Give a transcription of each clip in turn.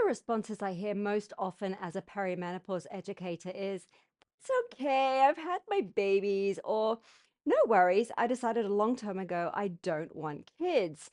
responses I hear most often as a perimenopause educator is, it's okay, I've had my babies, or no worries, I decided a long time ago I don't want kids.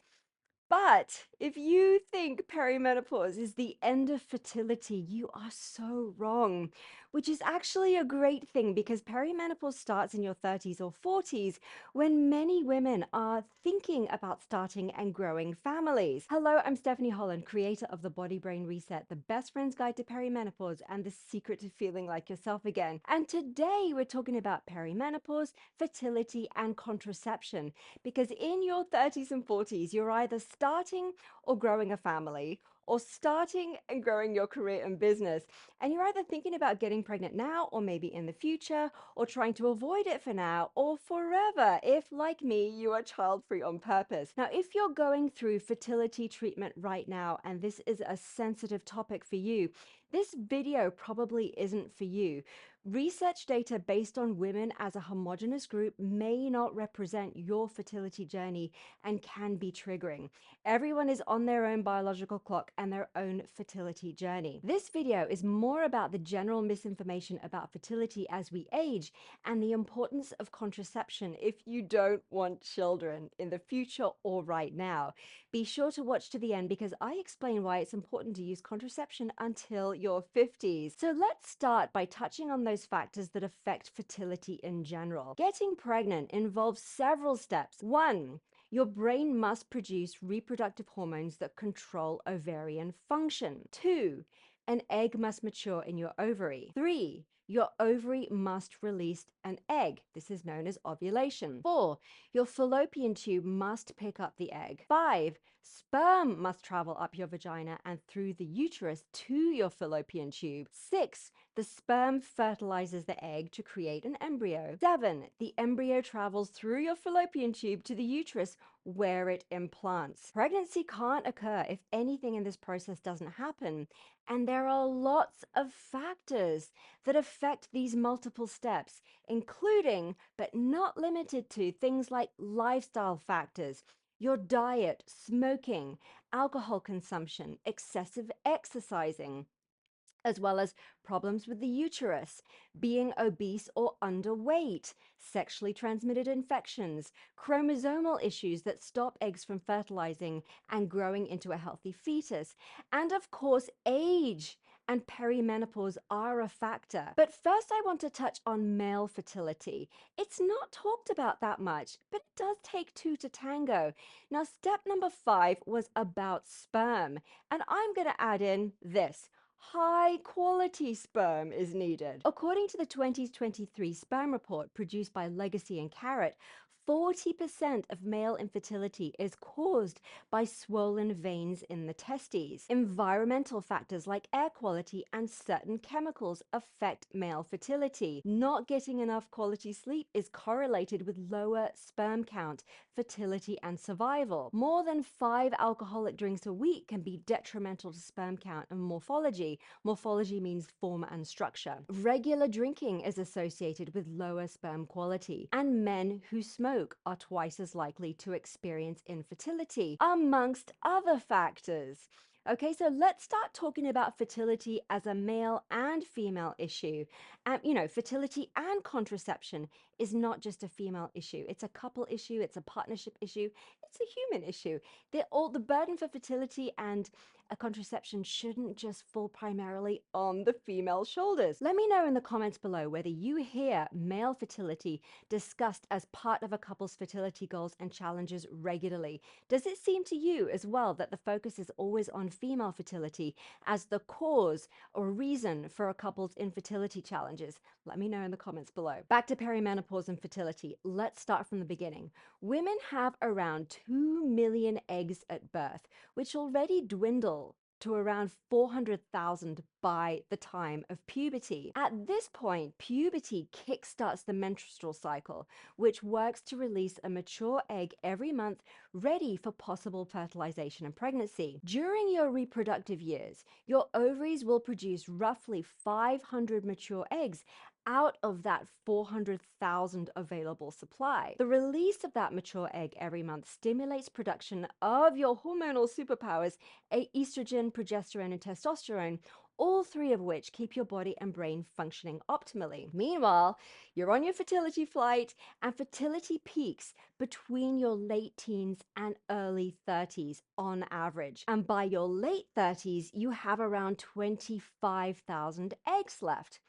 But if you think perimenopause is the end of fertility, you are so wrong, which is actually a great thing because perimenopause starts in your 30s or 40s when many women are thinking about starting and growing families. Hello, I'm Stephanie Holland, creator of the Body Brain Reset, the best friend's guide to perimenopause and the secret to feeling like yourself again. And today we're talking about perimenopause, fertility, and contraception because in your 30s and 40s, you're either starting or growing a family, or starting and growing your career and business. And you're either thinking about getting pregnant now, or maybe in the future, or trying to avoid it for now, or forever, if, like me, you are child-free on purpose. Now, if you're going through fertility treatment right now, and this is a sensitive topic for you, this video probably isn't for you. Research data based on women as a homogeneous group may not represent your fertility journey and can be triggering. Everyone is on their own biological clock and their own fertility journey. This video is more about the general misinformation about fertility as we age and the importance of contraception if you don't want children in the future or right now. Be sure to watch to the end because I explain why it's important to use contraception until your 50s. So let's start by touching on those factors that affect fertility in general. Getting pregnant involves several steps. 1. Your brain must produce reproductive hormones that control ovarian function. 2. An egg must mature in your ovary. 3. Your ovary must release an egg. This is known as ovulation. 4. Your fallopian tube must pick up the egg. 5. Sperm must travel up your vagina and through the uterus to your fallopian tube. 6. The sperm fertilizes the egg to create an embryo. 7. The embryo travels through your fallopian tube to the uterus where it implants. Pregnancy can't occur if anything in this process doesn't happen. And there are lots of factors that affect these multiple steps, including, but not limited to, things like lifestyle factors, your diet, smoking, alcohol consumption, excessive exercising, as well as problems with the uterus, being obese or underweight, sexually transmitted infections, chromosomal issues that stop eggs from fertilizing and growing into a healthy fetus, and of course, age and perimenopause are a factor. But first, I want to touch on male fertility. It's not talked about that much, but it does take two to tango. Now, step number 5 was about sperm, and I'm going to add in this. High quality sperm is needed. According to the 2023 sperm report produced by Legacy and Carrot, 40% of male infertility is caused by swollen veins in the testes. Environmental factors like air quality and certain chemicals affect male fertility. Not getting enough quality sleep is correlated with lower sperm count, fertility, and survival. More than 5 alcoholic drinks a week can be detrimental to sperm count and morphology. Morphology means form and structure. Regular drinking is associated with lower sperm quality, and men who smoke are twice as likely to experience infertility, amongst other factors. Okay, so let's start talking about fertility as a male and female issue. Fertility and contraception is not just a female issue. It's a couple issue, it's a partnership issue, it's a human issue. The burden for fertility and a contraception shouldn't just fall primarily on the female shoulders. Let me know in the comments below whether you hear male fertility discussed as part of a couple's fertility goals and challenges regularly. Does it seem to you as well that the focus is always on female fertility as the cause or reason for a couple's infertility challenges? Let me know in the comments below. Back to perimenopause and fertility. Let's start from the beginning. Women have around 2 million eggs at birth, which already dwindle to around 400,000 by the time of puberty. At this point, puberty kickstarts the menstrual cycle, which works to release a mature egg every month, ready for possible fertilization and pregnancy. During your reproductive years, your ovaries will produce roughly 500 mature eggs out of that 400,000 available supply. The release of that mature egg every month stimulates production of your hormonal superpowers, estrogen, progesterone, and testosterone, all three of which keep your body and brain functioning optimally. Meanwhile, you're on your fertility flight, and fertility peaks between your late teens and early 30s on average. And by your late 30s, you have around 25,000 eggs left.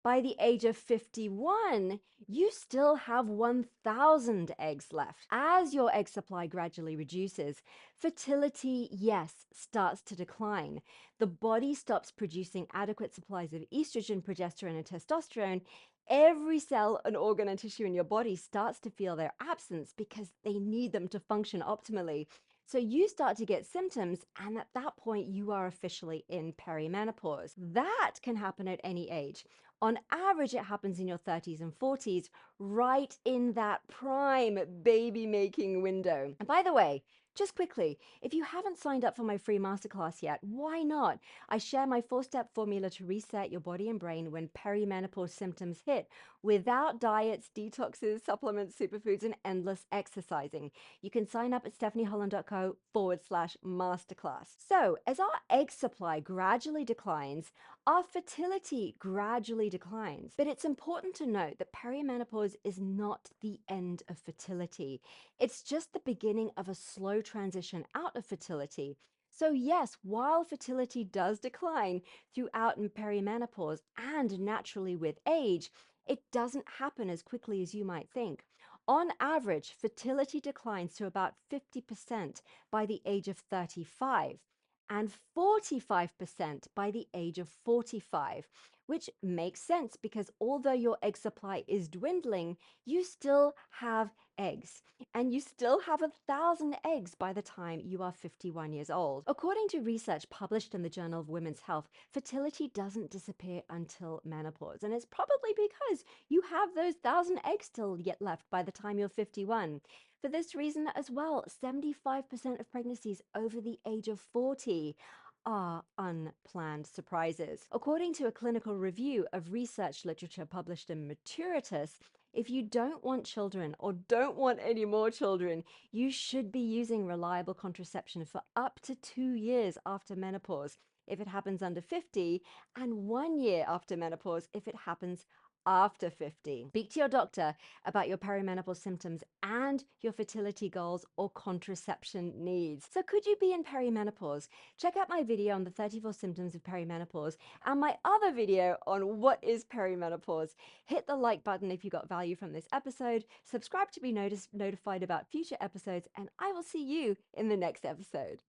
By the age of 51, you still have 1,000 eggs left. As your egg supply gradually reduces, fertility, yes, starts to decline. The body stops producing adequate supplies of estrogen, progesterone, and testosterone. Every cell and organ and tissue in your body starts to feel their absence because they need them to function optimally. So you start to get symptoms, and at that point, you are officially in perimenopause. That can happen at any age. On average, it happens in your 30s and 40s, right in that prime baby making window. And by the way, just quickly, if you haven't signed up for my free masterclass yet, why not? I share my 4-step formula to reset your body and brain when perimenopause symptoms hit, without diets, detoxes, supplements, superfoods, and endless exercising. You can sign up at stephanieholland.co/masterclass. So, as our egg supply gradually declines, our fertility gradually declines. But it's important to note that perimenopause is not the end of fertility. It's just the beginning of a slow transition out of fertility. So yes, while fertility does decline throughout perimenopause and naturally with age, it doesn't happen as quickly as you might think. On average, fertility declines to about 50% by the age of 35 and 45% by the age of 45, which makes sense because although your egg supply is dwindling, you still have eggs, and you still have 1,000 eggs by the time you are 51 years old. According to research published in the Journal of Women's Health, fertility doesn't disappear until menopause, and it's probably because you have those 1,000 eggs still yet left by the time you're 51. For this reason as well, 75% of pregnancies over the age of 40 are unplanned surprises. According to a clinical review of research literature published in Maturitas, if you don't want children or don't want any more children, you should be using reliable contraception for up to 2 years after menopause if it happens under 50, and 1 year after menopause if it happens after 50. Speak to your doctor about your perimenopause symptoms and your fertility goals or contraception needs. So could you be in perimenopause? Check out my video on the 34 symptoms of perimenopause and my other video on what is perimenopause. Hit the like button if you got value from this episode, subscribe to be notified about future episodes, and I will see you in the next episode.